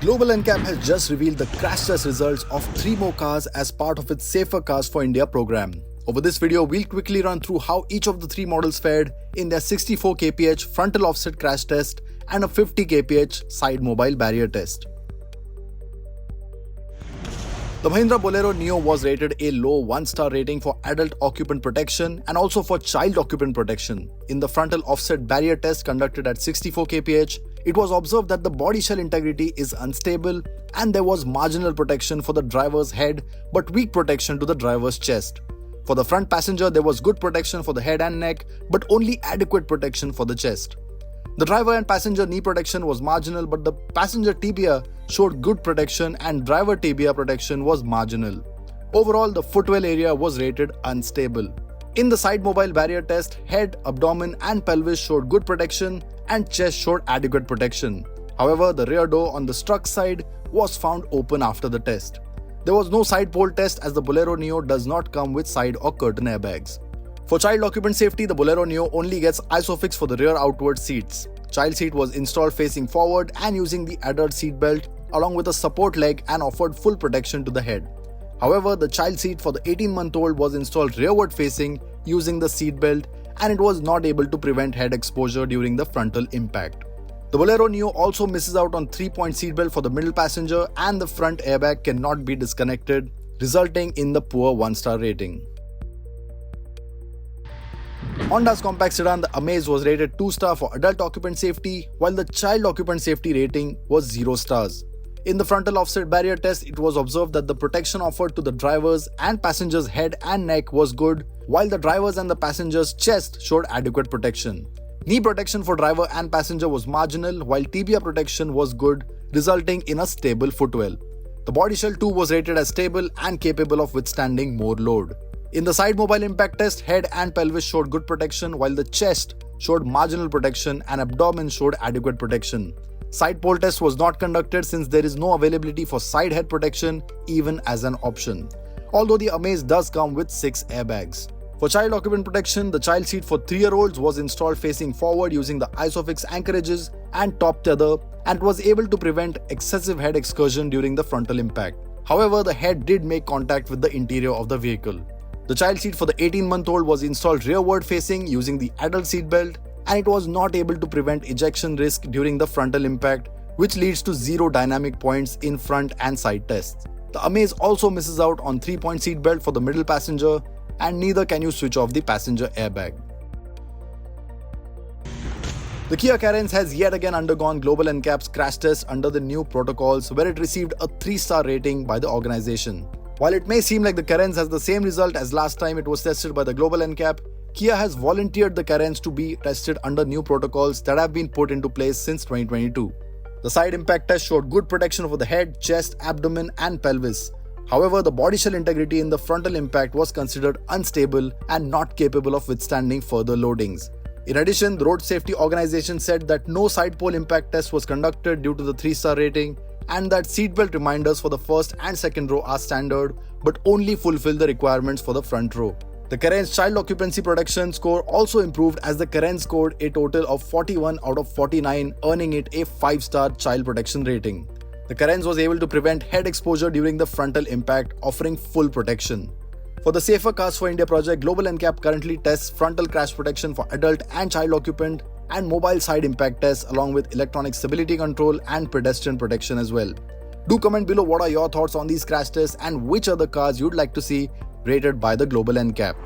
Global NCAP has just revealed the crash test results of 3 more cars as part of its Safer Cars for India program. Over this video, we'll quickly run through how each of the 3 models fared in their 64 kph frontal offset crash test and a 50 kph side mobile barrier test. The Mahindra Bolero Neo was rated a low 1-star rating for adult occupant protection and also for child occupant protection. In the frontal offset barrier test conducted at 64 kph, it was observed that the body shell integrity is unstable and there was marginal protection for the driver's head but weak protection to the driver's chest. For the front passenger, there was good protection for the head and neck but only adequate protection for the chest. The driver and passenger knee protection was marginal, but the passenger tibia showed good protection and driver tibia protection was marginal. Overall, the footwell area was rated unstable. In the side mobile barrier test, head, abdomen and pelvis showed good protection and chest showed adequate protection. However, the rear door on the struck side was found open after the test. There was no side pole test as the Bolero Neo does not come with side or curtain airbags. For child occupant safety, the Bolero Neo only gets ISOFIX for the rear outward seats. Child seat was installed facing forward and using the adult seat belt along with a support leg and offered full protection to the head. However, the child seat for the 18-month-old was installed rearward facing using the seat belt and it was not able to prevent head exposure during the frontal impact. The Bolero Neo also misses out on 3-point seat belt for the middle passenger and the front airbag cannot be disconnected, resulting in the poor 1-star rating. Honda's compact sedan, the Amaze, was rated 2-star for adult occupant safety, while the child occupant safety rating was 0 stars. In the frontal offset barrier test, it was observed that the protection offered to the driver's and passenger's head and neck was good, while the driver's and the passenger's chest showed adequate protection. Knee protection for driver and passenger was marginal, while tibia protection was good, resulting in a stable footwell. The body shell too was rated as stable and capable of withstanding more load. In the side mobile impact test, head and pelvis showed good protection while the chest showed marginal protection and abdomen showed adequate protection. Side pole test was not conducted since there is no availability for side head protection even as an option, although the Amaze does come with 6 airbags. For child occupant protection, the child seat for 3-year-olds was installed facing forward using the ISOFIX anchorages and top tether and was able to prevent excessive head excursion during the frontal impact. However, the head did make contact with the interior of the vehicle. The child seat for the 18-month-old was installed rearward facing using the adult seat belt and it was not able to prevent ejection risk during the frontal impact, which leads to 0 dynamic points in front and side tests. The Amaze also misses out on 3-point seat belt for the middle passenger and neither can you switch off the passenger airbag. The Kia Carens has yet again undergone Global NCAP's crash test under the new protocols where it received a 3-star rating by the organization. While it may seem like the Carens has the same result as last time it was tested by the Global NCAP, Kia has volunteered the Carens to be tested under new protocols that have been put into place since 2022. The side impact test showed good protection for the head, chest, abdomen and pelvis. However, the body shell integrity in the frontal impact was considered unstable and not capable of withstanding further loadings. In addition, the Road Safety Organization said that no side pole impact test was conducted due to the 3-star rating and that seatbelt reminders for the first and second row are standard but only fulfill the requirements for the front row. The Carens child occupancy protection score also improved as the Carens scored a total of 41 out of 49, earning it a 5-star child protection rating. The Carens was able to prevent head exposure during the frontal impact, offering full protection. For the Safer Cars for India project, Global NCAP currently tests frontal crash protection for adult and child occupant and mobile side impact tests along with electronic stability control and pedestrian protection as well. Do comment below what are your thoughts on these crash tests and which other cars you'd like to see rated by the Global NCAP.